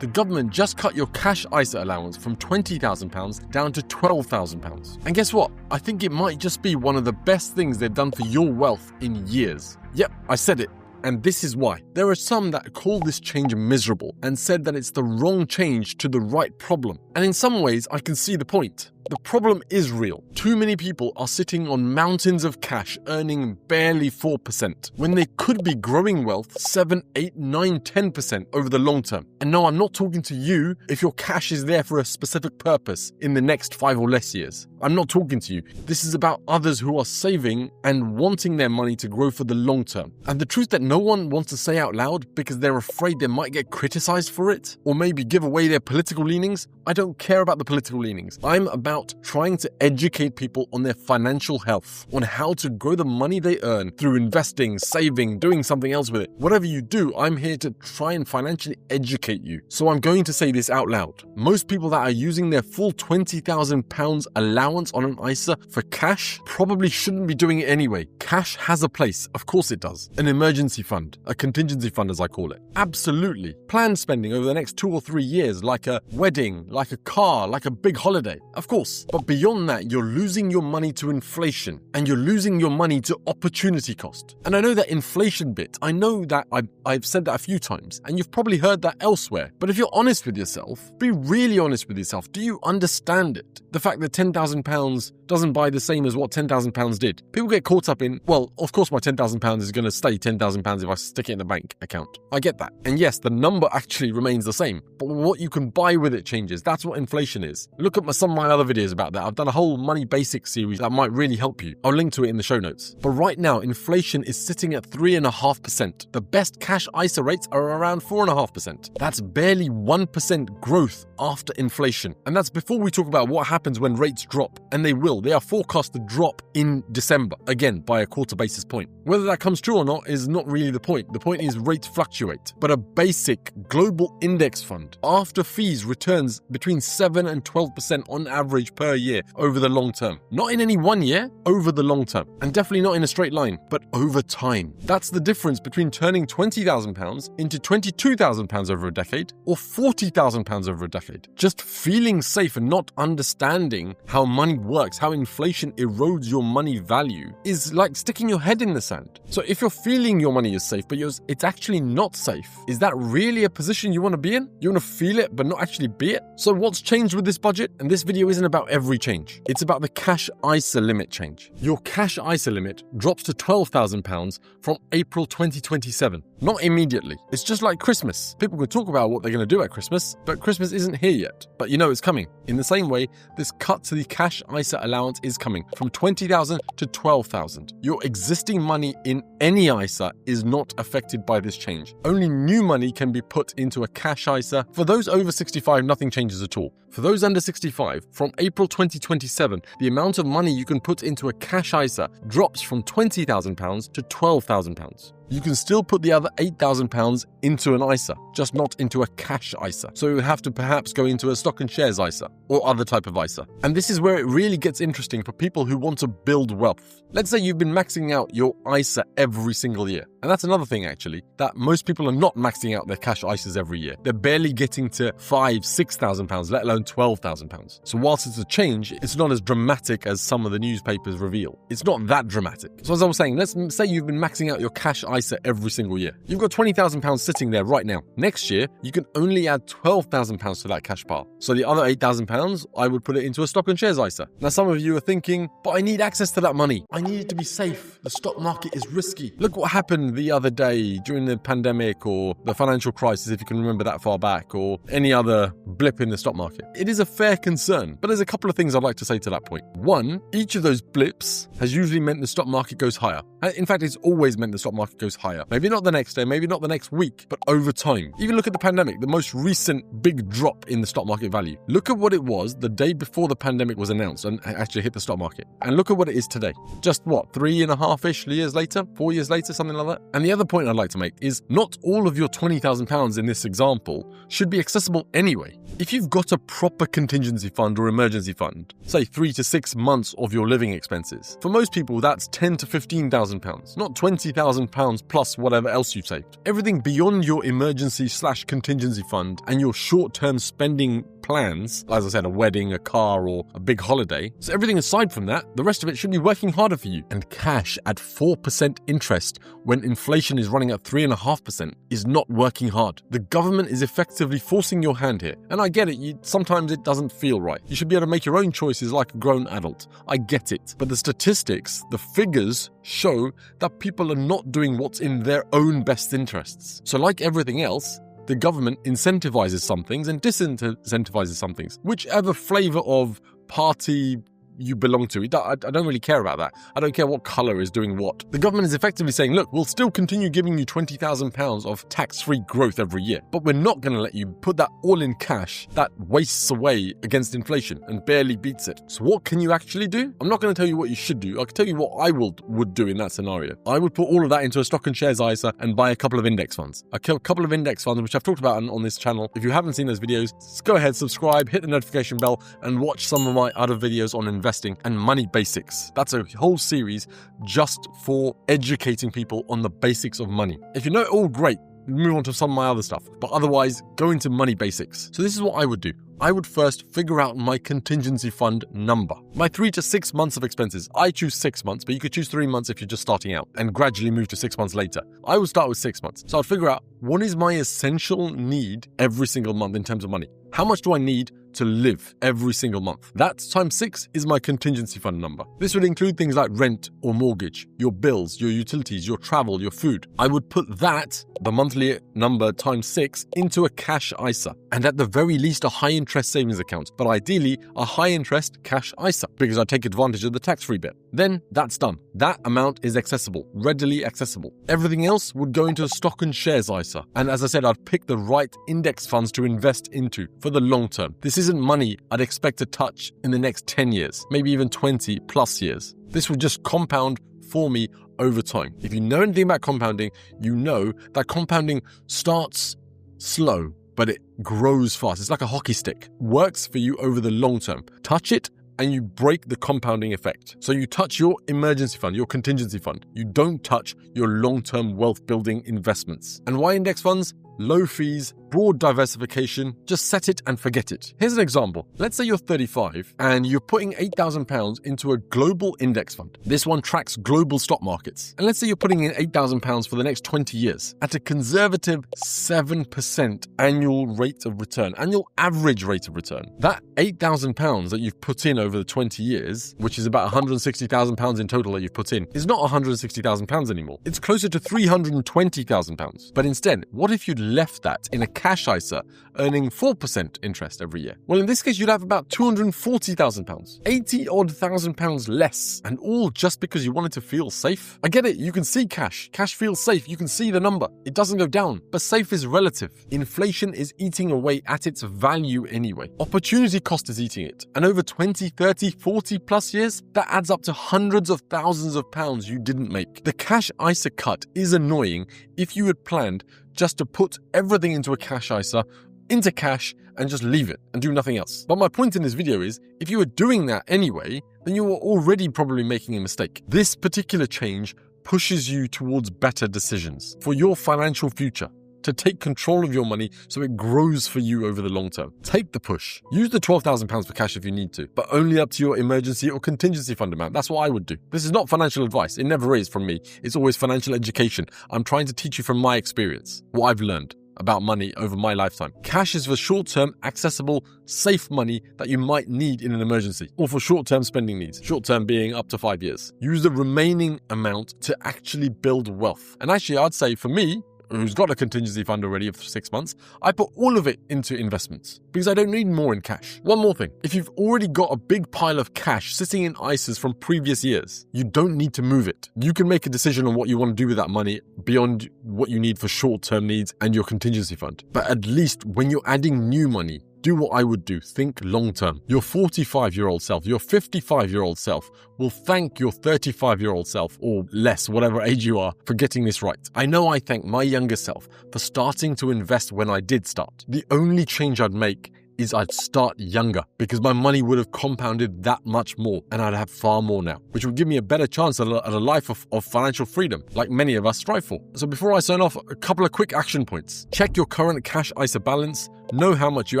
The government just cut your cash ISA allowance from £20,000 down to £12,000. And guess what? I think it might just be one of the best things they've done for your wealth in years. Yep, I said it. And this is why. There are some that call this change miserable and said that it's the wrong change to the right problem. And in some ways, I can see the point. The problem is real. Too many people are sitting on mountains of cash earning barely 4% when they could be growing wealth 7, 8, 9, 10% over the long term. And no, I'm not talking to you if your cash is there for a specific purpose in the next 5 or less years. I'm not talking to you. This is about others who are saving and wanting their money to grow for the long term. And the truth that no one wants to say out loud because they're afraid they might get criticized for it or maybe give away their political leanings, I don't care about the political leanings. I'm about trying to educate people on their financial health, on how to grow the money they earn through investing, saving, doing something else with it. Whatever you do, I'm here to try and financially educate you. So I'm going to say this out loud. Most people that are using their full £20,000 allowance on an ISA for cash probably shouldn't be doing it anyway. Cash has a place. Of course it does. An emergency fund, a contingency fund as I call it. Absolutely. Planned spending over the next 2 or 3 years, like a wedding, like a car, like a big holiday. Of course. But beyond that, you're losing your money to inflation and you're losing your money to opportunity cost. And I know that inflation bit, I know that I've said that a few times and you've probably heard that elsewhere. But if you're honest with yourself, be really honest with yourself. Do you understand it? The fact that £10,000 doesn't buy the same as what £10,000 did. People get caught up in, well, of course my £10,000 is going to stay £10,000 if I stick it in the bank account. I get that. And yes, the number actually remains the same, but what you can buy with it changes. That's what inflation is. Look at some of my other videos about that. I've done a whole money basics series that might really help you. I'll link to it in the show notes. But right now, inflation is sitting at 3.5%. The best cash ISA rates are around 4.5%. That's barely 1% growth after inflation. And that's before we talk about what happens when rates drop. And they will. They are forecast to drop in December, again, by a quarter basis point. Whether that comes true or not is not really the point. The point is rates fluctuate. But a basic global index fund, after fees, returns between 7 and 12% on average per year over the long term. Not in any one year, over the long term. And definitely not in a straight line, but over time. That's the difference between turning £20,000 into £22,000 over a decade or £40,000 over a decade. Just feeling safe and not understanding how money works, how inflation erodes your money value, is like sticking your head in the sand. So if you're feeling your money is safe, but it's actually not safe, is that really a position you want to be in? You want to feel it, but not actually be it? So what's changed with this budget? And this video isn't about every change. It's about the cash ISA limit change. Your cash ISA limit drops to £12,000 from April 2027. Not immediately. It's just like Christmas. People can talk about what they're going to do at Christmas, but Christmas isn't here yet. But you know it's coming. In the same way, this cut to the cash ISA allowance is coming from £20,000 to £12,000. Your existing money in any ISA is not affected by this change. Only new money can be put into a cash ISA. For those over 65, nothing changes at all. For those under 65, from April 2027, the amount of money you can put into a cash ISA drops from £20,000 to £12,000. You can still put the other £8,000 into an ISA, just not into a cash ISA. So you would have to perhaps go into a stock and shares ISA or other type of ISA. And this is where it really gets interesting for people who want to build wealth. Let's say you've been maxing out your ISA every single year. And that's another thing actually, that most people are not maxing out their cash ISAs every year. They're barely getting to £5,000, £6,000, let alone £12,000. So whilst it's a change, it's not as dramatic as some of the newspapers reveal. It's not that dramatic. So as I was saying, let's say you've been maxing out your cash ISA every single year. You've got £20,000 sitting there right now. Next year, you can only add £12,000 to that cash pile. So the other £8,000, I would put it into a stock and shares ISA. Now some of you are thinking, but I need access to that money. I need it to be safe. The stock market is risky. Look what happened the other day during the pandemic or the financial crisis, if you can remember that far back, or any other blip in the stock market. It is a fair concern, but there's a couple of things I'd like to say to that point. One, each of those blips has usually meant the stock market goes higher. In fact, it's always meant the stock market goes higher. Maybe not the next day, maybe not the next week, but over time. Even look at the pandemic, the most recent big drop in the stock market value. Look at what it was the day before the pandemic was announced and actually hit the stock market. And look at what it is today. Just what, 3.5-ish years later, 4 years later, something like that? And the other point I'd like to make is not all of your £20,000 in this example should be accessible anyway. If you've got a proper contingency fund or emergency fund, say 3 to 6 months of your living expenses, for most people that's £10,000 to £15,000, not £20,000 plus whatever else you've saved. Everything beyond your emergency/contingency fund and your short-term spending plans, as I said, a wedding, a car, or a big holiday. So everything aside from that, the rest of it should be working harder for you. And cash at 4% interest when inflation is running at 3.5% is not working hard. The government is effectively forcing your hand here. And I get it, sometimes it doesn't feel right. You should be able to make your own choices like a grown adult. I get it. But the statistics, the figures show that people are not doing what's in their own best interests. So like everything else, the government incentivizes some things and disincentivizes some things. Whichever flavor of party you belong to. I don't really care about that. I don't care what color is doing what. The government is effectively saying, look, we'll still continue giving you £20,000 of tax-free growth every year, but we're not going to let you put that all in cash that wastes away against inflation and barely beats it. So what can you actually do? I'm not going to tell you what you should do. I can tell you what I would do in that scenario. I would put all of that into a stock and shares ISA and buy a couple of index funds. A couple of index funds, which I've talked about on this channel. If you haven't seen those videos, just go ahead, subscribe, hit the notification bell, and watch some of my other videos on investing and money basics. That's a whole series just for educating people on the basics of money. If you know it all, great. Move on to some of my other stuff. But otherwise, go into money basics. So this is what I would do. I would first figure out my contingency fund number. My 3 to 6 months of expenses. I choose 6 months, but you could choose 3 months if you're just starting out and gradually move to 6 months later. I would start with 6 months. So I'd figure out what is my essential need every single month in terms of money. How much do I need to live every single month? That times 6 is my contingency fund number. This would include things like rent or mortgage, your bills, your utilities, your travel, your food. I would put that, the monthly number times 6, into a cash ISA. And at the very least, a high interest savings account, but ideally a high interest cash ISA because I take advantage of the tax-free bit. Then that's done. That amount is accessible, readily accessible. Everything else would go into a stock and shares ISA. And as I said, I'd pick the right index funds to invest into for the long term. This isn't money I'd expect to touch in the next 10 years, maybe even 20 plus years. This would just compound for me over time. If you know anything about compounding, you know that compounding starts slow, but it grows fast. It's like a hockey stick. Works for you over the long term. Touch it and you break the compounding effect. So you touch your emergency fund, your contingency fund. You don't touch your long-term wealth building investments. And why index funds? Low fees, broad diversification, just set it and forget it. Here's an example. Let's say you're 35 and you're putting £8,000 into a global index fund. This one tracks global stock markets. And let's say you're putting in £8,000 for the next 20 years at a conservative 7% annual rate of return, annual average rate of return. That £8,000 that you've put in over the 20 years, which is about £160,000 in total that you've put in, is not £160,000 anymore. It's closer to £320,000. But instead, what if you'd left that in a cash ISA earning 4% interest every year? Well, in this case, you'd have about £240,000, 80 odd £1,000 less, and all just because you wanted to feel safe. I get it. You can see cash. Cash feels safe. You can see the number. It doesn't go down, but safe is relative. Inflation is eating away at its value anyway. Opportunity cost is eating it. And over 20, 30, 40 plus years, that adds up to hundreds of thousands of pounds you didn't make. The cash ISA cut is annoying if you had planned just to put everything into a cash ISA, into cash, and just leave it and do nothing else. But my point in this video is, if you were doing that anyway, then you were already probably making a mistake. This particular change pushes you towards better decisions for your financial future, to take control of your money so it grows for you over the long term. Take the push. Use the £12,000 for cash if you need to, but only up to your emergency or contingency fund amount. That's what I would do. This is not financial advice. It never is from me. It's always financial education. I'm trying to teach you from my experience, what I've learned about money over my lifetime. Cash is for short-term, accessible, safe money that you might need in an emergency, or for short-term spending needs, short-term being up to 5 years. Use the remaining amount to actually build wealth. And actually, I'd say for me, who's got a contingency fund already of 6 months, I put all of it into investments because I don't need more in cash. One more thing. If you've already got a big pile of cash sitting in ISAs from previous years, you don't need to move it. You can make a decision on what you want to do with that money beyond what you need for short-term needs and your contingency fund. But at least when you're adding new money, do what I would do. Think long-term. Your 45-year-old self, your 55-year-old self will thank your 35-year-old self, or less, whatever age you are, for getting this right. I know I thank my younger self for starting to invest when I did start. The only change I'd make is I'd start younger because my money would have compounded that much more and I'd have far more now, which would give me a better chance at a life of financial freedom, like many of us strive for. So before I sign off, a couple of quick action points. Check your current cash ISA balance, know how much you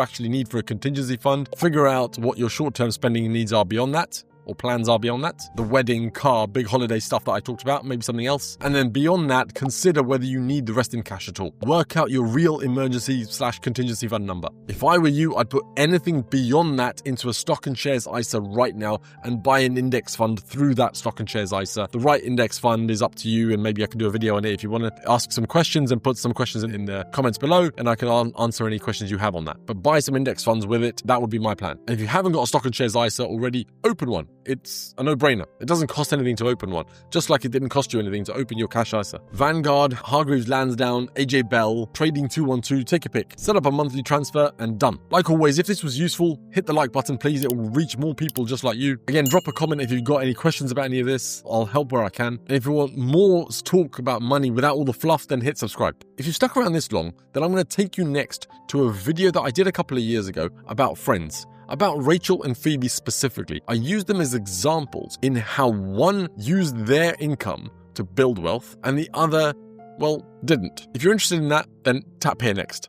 actually need for a contingency fund, figure out what your short-term spending needs are beyond that, or plans are beyond that. The wedding, car, big holiday stuff that I talked about, maybe something else. And then beyond that, consider whether you need the rest in cash at all. Work out your real emergency/contingency fund number. If I were you, I'd put anything beyond that into a stock and shares ISA right now and buy an index fund through that stock and shares ISA. The right index fund is up to you, and maybe I can do a video on it if you want to ask some questions and put some questions in the comments below, and I can answer any questions you have on that. But buy some index funds with it. That would be my plan. And if you haven't got a stock and shares ISA already, open one. It's a no-brainer. It doesn't cost anything to open one, just like it didn't cost you anything to open your cash ISA. Vanguard, Hargreaves Lansdown, AJ Bell, Trading 212, take a pick. Set up a monthly transfer and done. Like always, if this was useful, hit the like button, please. It will reach more people just like you. Again, drop a comment if you've got any questions about any of this. I'll help where I can. And if you want more talk about money without all the fluff, then hit subscribe. If you've stuck around this long, then I'm going to take you next to a video that I did a couple of years ago about friends. About Rachel and Phoebe specifically. I used them as examples in how one used their income to build wealth and the other, well, didn't. If you're interested in that, then tap here next.